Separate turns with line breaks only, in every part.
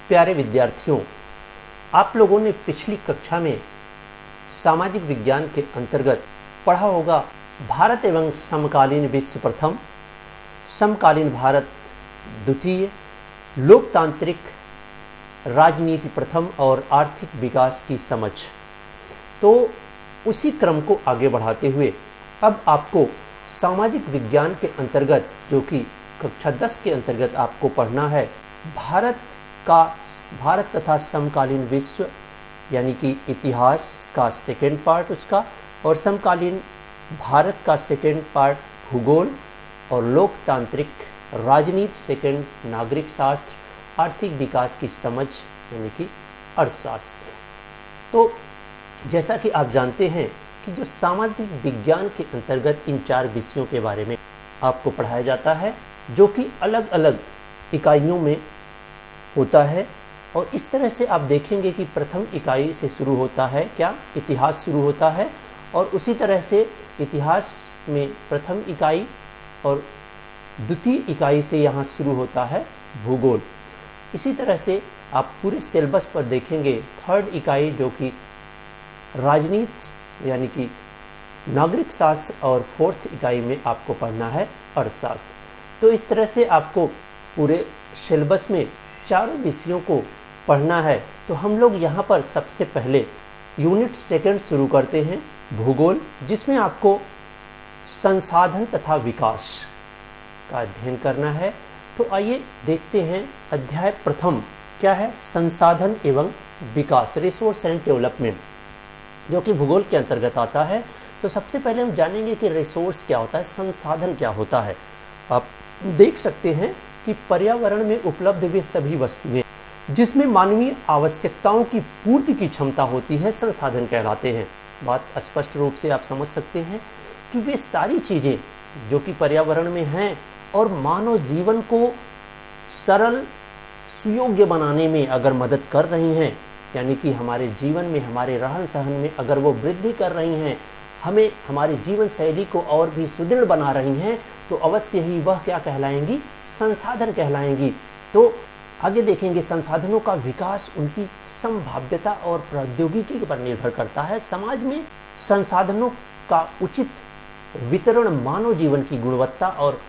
प्यारे विद्यार्थियों, आप लोगों ने पिछली कक्षा में सामाजिक विज्ञान के अंतर्गत पढ़ा होगा भारत एवं समकालीन विश्व प्रथम, समकालीन भारत द्वितीय, लोकतांत्रिक राजनीति प्रथम और आर्थिक विकास की समझ। तो उसी क्रम को आगे बढ़ाते हुए अब आपको सामाजिक विज्ञान के अंतर्गत, जो कि कक्षा 10 के अंतर्गत आपको पढ़ना है, भारत तथा समकालीन विश्व यानी कि इतिहास का सेकेंड पार्ट उसका, और समकालीन भारत का सेकेंड पार्ट भूगोल, और लोकतांत्रिक राजनीति सेकेंड नागरिक शास्त्र, आर्थिक विकास की समझ यानी कि अर्थशास्त्र। तो जैसा कि आप जानते हैं कि जो सामाजिक विज्ञान के अंतर्गत इन 4 विषयों के बारे में आपको पढ़ाया जाता है, जो कि अलग अलग इकाइयों में होता है। और इस तरह से आप देखेंगे कि प्रथम इकाई से शुरू होता है क्या, इतिहास शुरू होता है, और उसी तरह से इतिहास में प्रथम इकाई और द्वितीय इकाई से यहाँ शुरू होता है भूगोल। इसी तरह से आप पूरे सिलेबस पर देखेंगे थर्ड इकाई जो कि राजनीति यानी कि नागरिक शास्त्र, और फोर्थ इकाई में आपको पढ़ना है अर्थशास्त्र। तो इस तरह से आपको पूरे सिलेबस में चारों विषयों को पढ़ना है। तो हम लोग यहाँ पर सबसे पहले यूनिट सेकंड शुरू करते हैं भूगोल, जिसमें आपको संसाधन तथा विकास का अध्ययन करना है। तो आइए देखते हैं अध्याय प्रथम क्या है, संसाधन एवं विकास, रिसोर्स एंड डेवलपमेंट, जो कि भूगोल के अंतर्गत आता है। तो सबसे पहले हम जानेंगे कि रिसोर्स क्या होता है, संसाधन क्या होता है। आप देख सकते हैं कि पर्यावरण में उपलब्ध वे सभी वस्तुएं जिसमें मानवीय आवश्यकताओं की पूर्ति की क्षमता होती है संसाधन कहलाते हैं। बात स्पष्ट रूप से आप समझ सकते हैं कि वे सारी चीज़ें जो कि पर्यावरण में हैं और मानव जीवन को सरल सुयोग्य बनाने में अगर मदद कर रही हैं, यानी कि हमारे जीवन में, हमारे रहन सहन में अगर वो वृद्धि कर रही हैं, हमें हमारी जीवन शैली को और भी सुदृढ़ बना रही हैं, तो अवश्य ही वह क्या कहलाएंगी, संसाधन कहलाएंगी। तो आगे देखेंगे संसाधनों का विकास उनकी संभाव्यता और प्रौद्योगिकी पर निर्भर करता है। समाज में संसाधनों का उचित वितरण मानव जीवन की गुणवत्ता और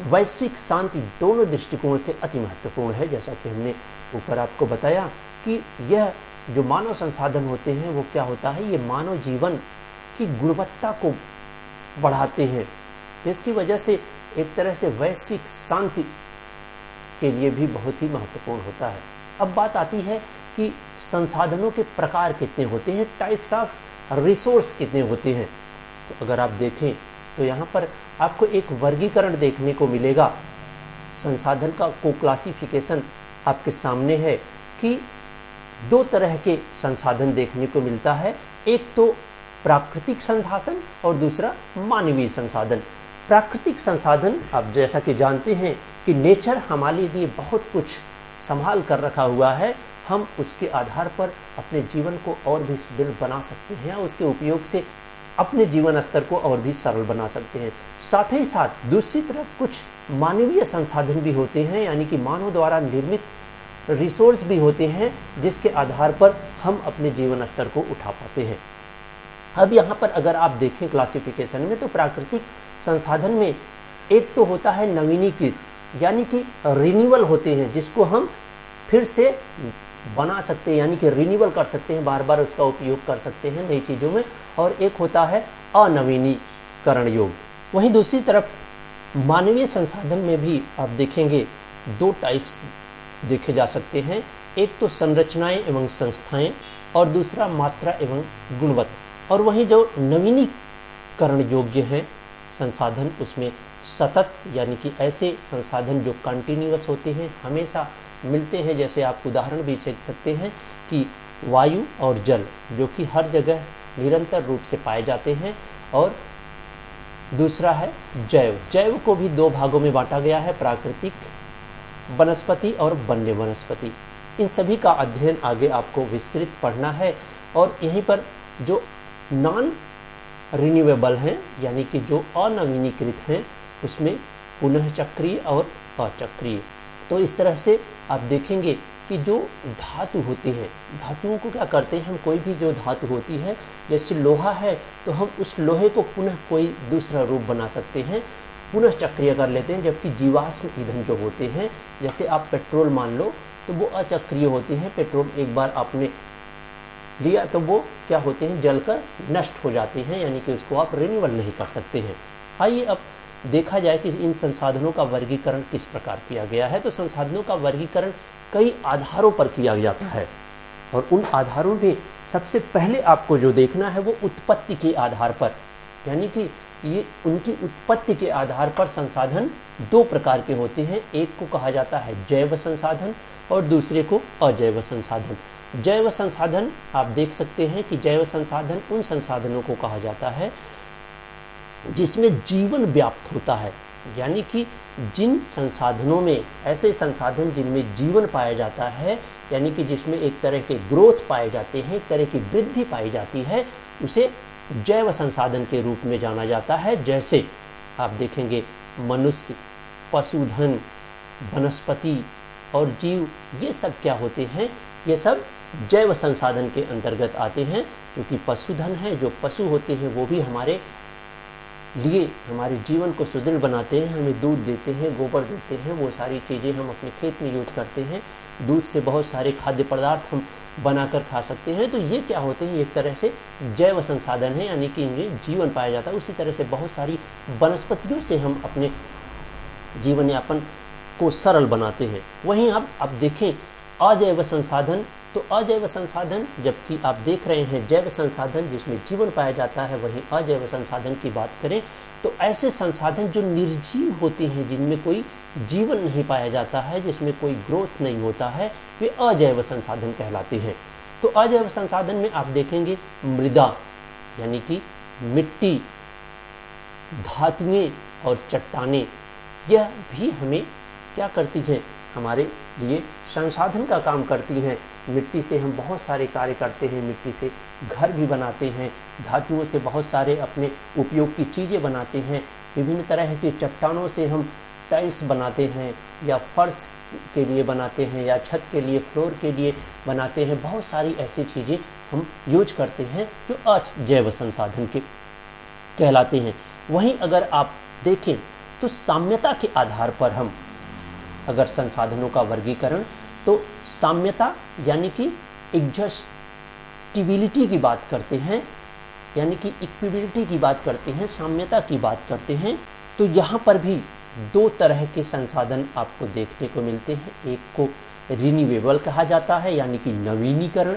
वैश्विक शांति दोनों दृष्टिकोण से अति महत्वपूर्ण है। जैसा कि हमने ऊपर आपको बताया कि यह जो मानव संसाधन होते हैं वो क्या होता है, ये मानव जीवन की गुणवत्ता को बढ़ाते हैं। इसकी वजह से एक तरह से वैश्विक शांति के लिए भी बहुत ही महत्वपूर्ण होता है। अब बात आती है कि संसाधनों के प्रकार कितने होते हैं, टाइप्स ऑफ रिसोर्स कितने होते हैं। तो अगर आप देखें तो यहाँ पर आपको एक वर्गीकरण देखने को मिलेगा। संसाधन का को क्लासिफिकेशन आपके सामने है कि 2 तरह के संसाधन देखने को मिलता है, एक तो प्राकृतिक संसाधन और दूसरा मानवीय संसाधन। प्राकृतिक संसाधन आप जैसा कि जानते हैं कि नेचर हमारे लिए बहुत कुछ संभाल कर रखा हुआ है, हम उसके आधार पर अपने जीवन को और भी सुदृढ़ बना सकते हैं, उसके उपयोग से अपने जीवन स्तर को और भी सरल बना सकते हैं। साथ ही साथ दूसरी तरफ कुछ मानवीय संसाधन भी होते हैं, यानी कि मानव द्वारा निर्मित रिसोर्स भी होते हैं, जिसके आधार पर हम अपने जीवन स्तर को उठा पाते हैं। अब यहाँ पर अगर आप देखें क्लासिफिकेशन में, तो प्राकृतिक संसाधन में एक तो होता है नवीनीकृत, यानी कि रिन्यूअल होते हैं, जिसको हम फिर से बना सकते हैं, यानी कि रिन्यूअल कर सकते हैं, बार बार उसका उपयोग कर सकते हैं नई चीज़ों में। और एक होता है अनवीनीकरण योग्य। वहीं दूसरी तरफ मानवीय संसाधन में भी आप देखेंगे 2 टाइप्स देखे जा सकते हैं, एक तो संरचनाएं एवं संस्थाएं और दूसरा मात्रा एवं गुणवत्ता। और वहीं जो नवीनीकरण योग्य हैं संसाधन, उसमें सतत यानी कि ऐसे संसाधन जो कंटिन्यूअस होते हैं, हमेशा मिलते हैं। जैसे आप उदाहरण भी देख सकते हैं कि वायु और जल जो कि हर जगह निरंतर रूप से पाए जाते हैं। और दूसरा है जैव। जैव को भी 2 भागों में बांटा गया है, प्राकृतिक वनस्पति और वन्य वनस्पति। इन सभी का अध्ययन आगे आपको विस्तृत पढ़ना है। और यहीं पर जो नॉन रिन्यूएबल हैं, यानी कि जो अनवीनीकृत हैं, उसमें पुनः चक्रीय और अचक्रीय। तो इस तरह से आप देखेंगे कि जो धातु होते हैं, धातुओं को क्या करते हैं हम, कोई भी जो धातु होती है, जैसे लोहा है तो हम उस लोहे को पुनः कोई दूसरा रूप बना सकते हैं, पुनः चक्रिय कर लेते हैं। जबकि जीवाश्म ईंधन जो होते हैं, जैसे आप पेट्रोल मान लो, तो वो अचक्रिय होते हैं। पेट्रोल एक बार आपने लिया तो वो क्या होते हैं, जलकर नष्ट हो जाते हैं, यानी कि उसको आप रिन्यूअल नहीं कर सकते हैं। आइए अब देखा जाए कि इन संसाधनों का वर्गीकरण किस प्रकार किया गया है। तो संसाधनों का वर्गीकरण कई आधारों पर किया जाता है, और उन आधारों में सबसे पहले आपको जो देखना है वो उत्पत्ति के आधार पर, यानी कि ये उनकी उत्पत्ति के आधार पर संसाधन दो प्रकार के होते हैं। एक को कहा जाता है जैव संसाधन और दूसरे को अजैव संसाधन। जैव संसाधन आप देख सकते हैं कि जैव संसाधन उन संसाधनों को कहा जाता है जिसमें जीवन व्याप्त होता है, यानी कि जिन संसाधनों में, ऐसे संसाधन जिनमें जीवन पाया जाता है, यानी कि जिसमें एक तरह के ग्रोथ पाए जाते हैं, एक तरह की वृद्धि पाई जाती है, उसे जैव संसाधन के रूप में जाना जाता है। जैसे आप देखेंगे मनुष्य, पशुधन, वनस्पति और जीव, ये सब क्या होते हैं, ये सब जैव संसाधन के अंतर्गत आते हैं। क्योंकि पशुधन है, जो पशु होते हैं वो भी हमारे लिए हमारे जीवन को सुदृढ़ बनाते हैं, हमें दूध देते हैं, गोबर देते हैं, वो सारी चीज़ें हम अपने खेत में यूज करते हैं। दूध से बहुत सारे खाद्य पदार्थ हम बनाकर खा सकते हैं। तो ये क्या होते हैं, एक तरह से जैव संसाधन है, यानी कि इनमें जीवन पाया जाता है। उसी तरह से बहुत सारी वनस्पतियों से हम अपने जीवन यापन को सरल बनाते हैं। वहीं अब देखें अजैव संसाधन, तो अजैव संसाधन, जबकि आप देख रहे हैं जैव संसाधन जिसमें जीवन पाया जाता है, वहीं अजैव संसाधन की बात करें तो ऐसे संसाधन जो निर्जीव होते हैं, जिनमें कोई जीवन नहीं पाया जाता है, जिसमें कोई ग्रोथ नहीं होता है, वे अजैव संसाधन कहलाते हैं। तो अजैव संसाधन में आप देखेंगे मृदा, यानी कि मिट्टी, धातुएं और चट्टानें, यह भी हमें क्या करती हैं, हमारे लिए संसाधन का काम करती हैं। मिट्टी से हम बहुत सारे कार्य करते हैं, मिट्टी से घर भी बनाते हैं, धातुओं से बहुत सारे अपने उपयोग की चीज़ें बनाते हैं, विभिन्न तरह की चट्टानों से हम टाइल्स बनाते हैं, या फर्श के लिए बनाते हैं, या छत के लिए, फ्लोर के लिए बनाते हैं। बहुत सारी ऐसी चीज़ें हम यूज करते हैं जो अजैव संसाधन के कहलाते हैं। वहीं अगर आप देखें तो साम्यता के आधार पर हम अगर संसाधनों का वर्गीकरण, तो साम्यता यानी कि एग्जॉस्टिबिलिटी की बात करते हैं, यानी कि इक्विबिलिटी की बात करते हैं, साम्यता की बात करते हैं। तो यहाँ पर भी दो तरह के संसाधन आपको देखने को मिलते हैं। एक को रिन्यूएबल कहा जाता है, यानी कि नवीनीकरण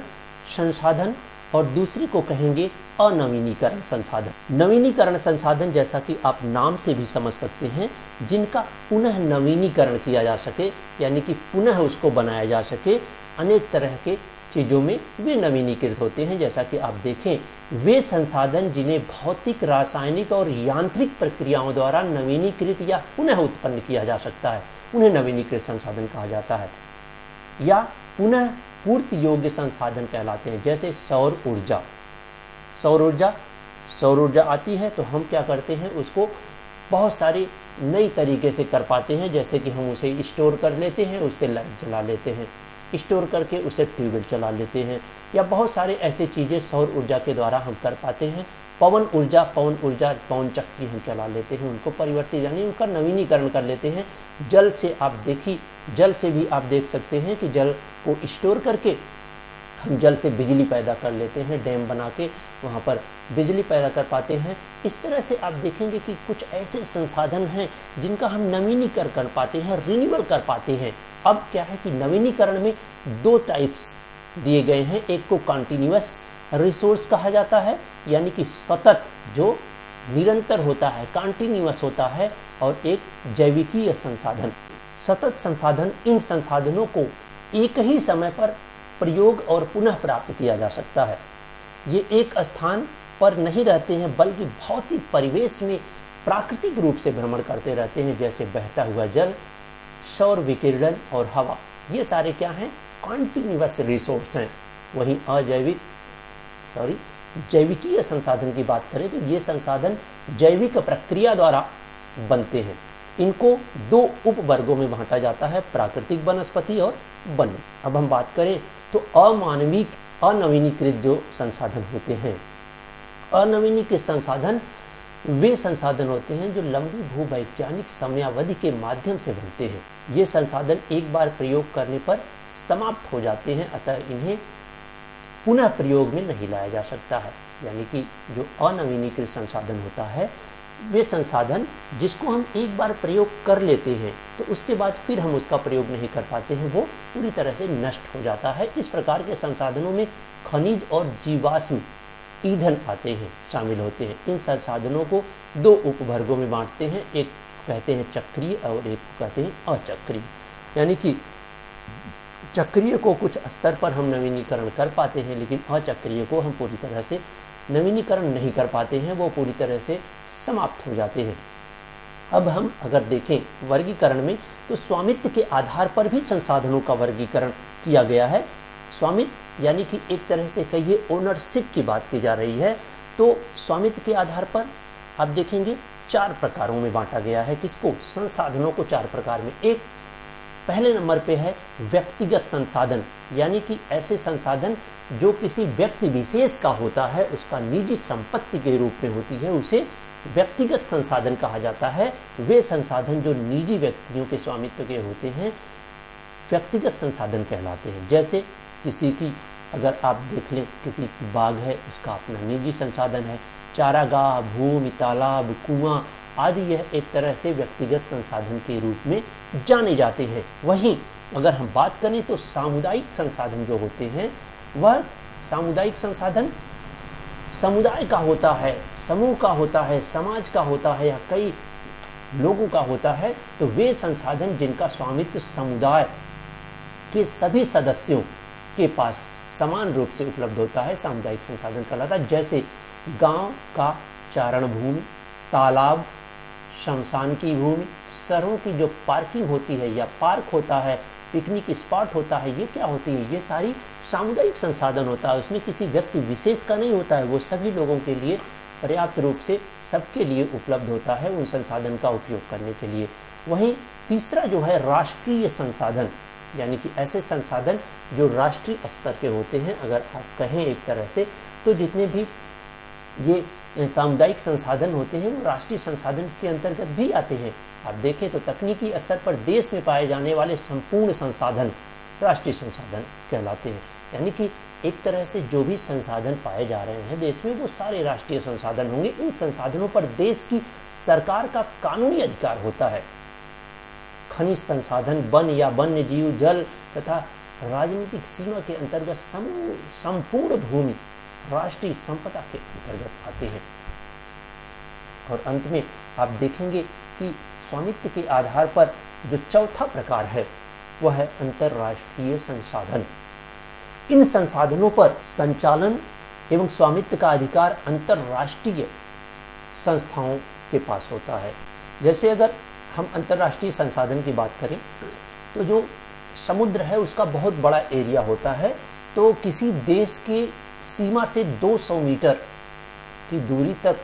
संसाधन, और दूसरे को कहेंगे अनवीनीकरण संसाधन। नवीनीकरण संसाधन, जैसा कि आप नाम से भी समझ सकते हैं, जिनका पुनः नवीनीकरण किया जा सके, यानी कि पुनः उसको बनाया जा सके, अनेक तरह के चीज़ों में वे नवीनीकृत होते हैं। जैसा कि आप देखें, वे संसाधन जिन्हें भौतिक, रासायनिक और यांत्रिक प्रक्रियाओं द्वारा नवीनीकृत या पुनः उत्पन्न किया जा सकता है, उन्हें नवीनीकृत संसाधन कहा जाता है, या पुनः पूर्ति योग्य संसाधन कहलाते हैं। जैसे सौर ऊर्जा, सौर ऊर्जा आती है तो हम क्या करते हैं, उसको बहुत सारी नई तरीके से कर पाते हैं। जैसे कि हम उसे स्टोर कर लेते हैं, उससे लाइट जला लेते हैं, स्टोर करके उसे ट्यूबवेल चला लेते हैं, या बहुत सारे ऐसे चीज़ें सौर ऊर्जा के द्वारा हम कर पाते हैं। पवन ऊर्जा, पवन चक्की हम चला लेते हैं, उनको परिवर्तित यानी उनका नवीनीकरण कर लेते हैं। जल से आप देखिए, जल से भी आप देख सकते हैं कि जल को स्टोर करके हम जल से बिजली पैदा कर लेते हैं, डैम बना के वहाँ पर बिजली पैदा कर पाते हैं। इस तरह से आप देखेंगे कि कुछ ऐसे संसाधन हैं जिनका हम नवीनीकरण कर पाते हैं, रिन्यूअल कर पाते हैं। अब क्या है कि नवीनीकरण में दो टाइप्स दिए गए हैं। एक को कॉन्टिन्यूअस रिसोर्स कहा जाता है, यानी कि सतत, जो निरंतर होता है, कॉन्टिन्यूअस होता है, और एक जैविकीय संसाधन। सतत संसाधन, इन संसाधनों को एक ही समय पर प्रयोग और पुनः प्राप्त किया जा सकता है। ये एक स्थान पर नहीं रहते हैं, बल्कि भौतिक परिवेश में प्राकृतिक रूप से भ्रमण करते रहते हैं। जैसे बहता हुआ जल, सौर विकिरण और हवा, ये सारे क्या हैं, कॉन्टिन्यूअस रिसोर्स हैं। वहीं जैविकीय संसाधन की बात करें तो ये संसाधन जैविक प्रक्रिया द्वारा बनते हैं। इनको दो उप वर्गों में बांटा जाता है, प्राकृतिक वनस्पति और वन। अब हम बात करें तो अमानविक अनवीनीकृत जो संसाधन होते हैं, अनवीनीकृत संसाधन वे संसाधन होते हैं जो लंबी भूवैज्ञानिक समयावधि के माध्यम से बनते हैं। ये संसाधन एक बार प्रयोग करने पर समाप्त हो जाते हैं, अतः इन्हें पुनः प्रयोग में नहीं लाया जा सकता है। यानी कि जो अनवीनीकृत संसाधन होता है, वे संसाधन जिसको हम एक बार प्रयोग कर लेते हैं तो उसके बाद फिर हम उसका प्रयोग नहीं कर पाते हैं, वो पूरी तरह से नष्ट हो जाता है। इस प्रकार के संसाधनों में खनिज और जीवाश्म ईंधन आते हैं, शामिल होते हैं। इन संसाधनों को दो उपवर्गों में बांटते हैं, एक कहते हैं चक्रीय और एक कहते हैं अचक्रीय। यानी कि चक्रीय को कुछ स्तर पर हम नवीनीकरण कर पाते हैं, लेकिन अचक्रीय को हम पूरी तरह से नवीनीकरण नहीं कर पाते हैं, वो पूरी तरह से समाप्त हो जाते हैं। अब हम अगर देखें वर्गीकरण में तो स्वामित्व के आधार पर भी संसाधनों का वर्गीकरण किया गया है। स्वामित्व यानी कि एक तरह से कहिए ओनरशिप की बात की जा रही है। तो स्वामित्व के आधार पर आप देखेंगे 4 प्रकारों में बांटा गया है। किसको? संसाधनों को 4 प्रकार में। एक पहले नंबर पे है व्यक्तिगत संसाधन, यानी कि ऐसे संसाधन जो किसी व्यक्ति विशेष का होता है, उसका निजी संपत्ति के रूप में होती है, उसे व्यक्तिगत संसाधन कहा जाता है। वे संसाधन जो निजी व्यक्तियों के स्वामित्व के होते हैं व्यक्तिगत संसाधन कहलाते हैं। जैसे किसी की अगर आप देख लें, किसी की बाग है, उसका अपना निजी संसाधन है। चारागाह, भूमि, तालाब, कुआं आदि यह एक तरह से व्यक्तिगत संसाधन के रूप में जाने जाते हैं। वहीं अगर हम बात करें तो सामुदायिक संसाधन जो होते हैं, वह सामुदायिक संसाधन समुदाय का होता है, समूह का होता है, समाज का होता है या कई लोगों का होता है। तो वे संसाधन जिनका स्वामित्व समुदाय के सभी सदस्यों के पास समान रूप से उपलब्ध होता है, सामुदायिक संसाधन कहलाता है। जैसे गांव का चारण भूमि, तालाब, शमशान की भूमि, शहरों की जो पार्किंग होती है या पार्क होता है, पिकनिक स्पॉट होता है, ये क्या होती है? ये सारी सामुदायिक संसाधन होता है। उसमें किसी व्यक्ति विशेष का नहीं होता है, वो सभी लोगों के लिए पर्याप्त रूप से सबके लिए उपलब्ध होता है उन संसाधन का उपयोग करने के लिए। वहीं तीसरा जो है राष्ट्रीय संसाधन, यानी कि ऐसे संसाधन जो राष्ट्रीय स्तर के होते हैं। अगर आप कहें एक तरह से तो जितने भी ये सामुदायिक संसाधन होते हैं वो राष्ट्रीय संसाधन के अंतर्गत भी आते हैं। आप देखें तो तकनीकी स्तर पर देश में पाए जाने वाले संपूर्ण संसाधन राष्ट्रीय संसाधन कहलाते हैं। यानी कि एक तरह से जो भी संसाधन पाए जा रहे हैं देश में, वो सारे राष्ट्रीय संसाधन होंगे। इन संसाधनों पर देश की सरकार का कानूनी अधिकार होता है। खनिज संसाधन, वन या वन्य जीव, जल तथा राजनीतिक सीमा के अंतर्गत संपूर्ण भूमि राष्ट्रीय संपदा के अंतर्गत आते हैं। और अंत में आप देखेंगे कि स्वामित्व के आधार पर जो चौथा प्रकार है वह है अंतर्राष्ट्रीय संसाधन। इन संसाधनों पर संचालन एवं स्वामित्व का अधिकार अंतर्राष्ट्रीय संस्थाओं के पास होता है। जैसे अगर हम अंतर्राष्ट्रीय संसाधन की बात करें तो जो समुद्र है उसका बहुत बड़ा एरिया होता है। तो किसी देश के सीमा से 200 मीटर की दूरी तक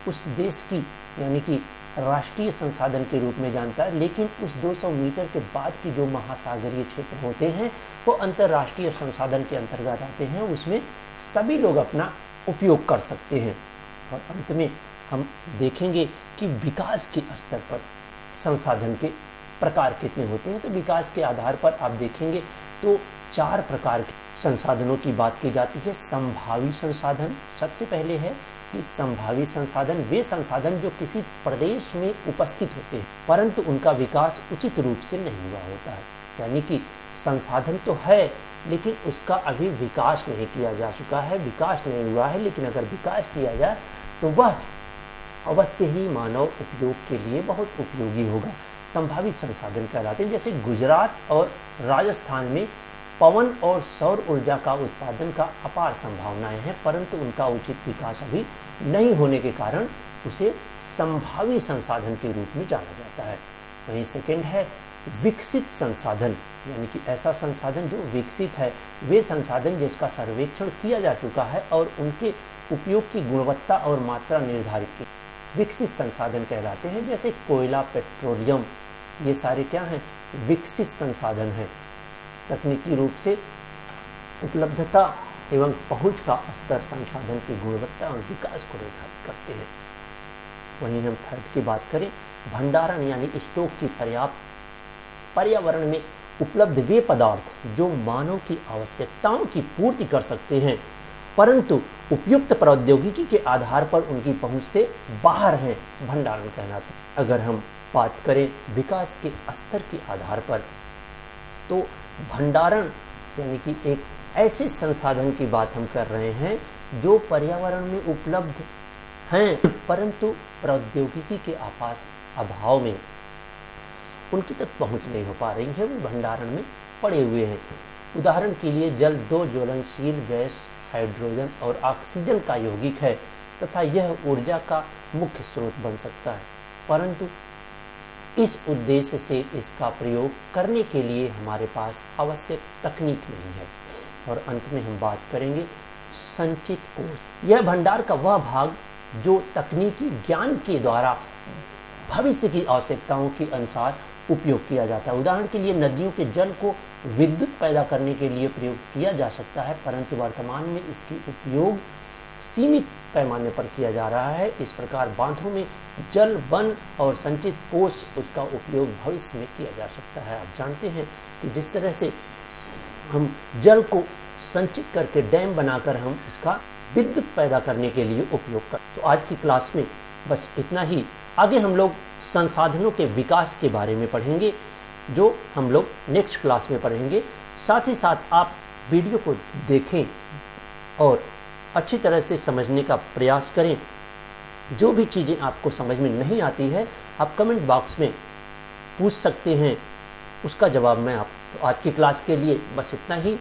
उस देश की यानी कि राष्ट्रीय संसाधन के रूप में जानता है, लेकिन उस 200 मीटर के बाद की जो महासागरीय क्षेत्र होते हैं वो अंतर्राष्ट्रीय संसाधन के अंतर्गत आते हैं। उसमें सभी लोग अपना उपयोग कर सकते हैं। और अंत में हम देखेंगे कि विकास के स्तर पर संसाधन के प्रकार कितने होते हैं। तो विकास के आधार पर आप देखेंगे तो 4 प्रकार के संसाधनों की बात की जाती है। संभावी संसाधन सबसे पहले है कि संभावी संसाधन वे संसाधन जो किसी प्रदेश में उपस्थित होते हैं परंतु उनका विकास उचित रूप से नहीं हुआ होता है। यानी कि संसाधन तो है लेकिन उसका अभी विकास नहीं किया जा चुका है, विकास नहीं हुआ है, लेकिन अगर विकास किया जाए तो वह अवश्य ही मानव उपयोग के लिए बहुत उपयोगी होगा। संभावी संसाधन कहलाते हैं। जैसे गुजरात और राजस्थान में पवन और सौर ऊर्जा का उत्पादन का अपार संभावनाएं हैं, परंतु उनका उचित विकास अभी नहीं होने के कारण उसे संभावी संसाधन के रूप में जाना जाता है। वहीं सेकंड है विकसित संसाधन, यानी कि ऐसा संसाधन जो विकसित है, वे संसाधन जिसका सर्वेक्षण किया जा चुका है और उनके उपयोग की गुणवत्ता और मात्रा निर्धारित की विकसित संसाधन कहलाते हैं। जैसे कोयला, पेट्रोलियम, ये सारे क्या हैं? विकसित संसाधन हैं। तकनीकी रूप से उपलब्धता एवं पहुंच का स्तर संसाधन की गुणवत्ता और विकास को निर्धारित करते हैं। वहीं हम थर्ड की बात करें, भंडारण यानी स्टॉक की पर्याप्त पर्यावरण में उपलब्ध वे पदार्थ जो मानव की आवश्यकताओं की पूर्ति कर सकते हैं परंतु उपयुक्त प्रौद्योगिकी के आधार पर उनकी पहुंच से बाहर हैं, भंडारण कहलाते हैं। अगर हम बात करें विकास के स्तर के आधार पर तो भंडारण यानी कि एक ऐसे संसाधन की बात हम कर रहे हैं जो पर्यावरण में उपलब्ध हैं परंतु प्रौद्योगिकी के अभाव में उनकी तक पहुंच नहीं हो पा रही है, वो भंडारण में पड़े हुए हैं। उदाहरण के लिए जल दो ज्वलनशील गैस हाइड्रोजन और ऑक्सीजन का यौगिक है तथा यह ऊर्जा का मुख्य स्रोत बन सकता है परंतु इस उद्देश्य से इसका प्रयोग करने के लिए हमारे पास आवश्यक तकनीक नहीं है। और अंत में हम बात करेंगे संचित कोष। यह भंडार का वह भाग जो तकनीकी ज्ञान के द्वारा भविष्य की आवश्यकताओं के अनुसार उपयोग किया जाता है। उदाहरण के लिए नदियों के जल को विद्युत पैदा करने के लिए प्रयोग किया जा सकता है परंतु वर्तमान में इसकी उपयोग सीमित पैमाने पर किया जा रहा है। इस प्रकार बांधों में जल वन और संचित कोष उसका उपयोग भविष्य में किया जा सकता है। आप जानते हैं कि जिस तरह से हम जल को संचित करके डैम बनाकर हम उसका विद्युत पैदा करने के लिए उपयोग कर। तो आज की क्लास में बस इतना ही। आगे हम लोग संसाधनों के विकास के बारे में पढ़ेंगे जो हम लोग नेक्स्ट क्लास में पढ़ेंगे। साथ ही साथ आप वीडियो को देखें और अच्छी तरह से समझने का प्रयास करें। जो भी चीज़ें आपको समझ में नहीं आती है आप कमेंट बॉक्स में पूछ सकते हैं, उसका जवाब मैं आप। तो आज की क्लास के लिए बस इतना ही।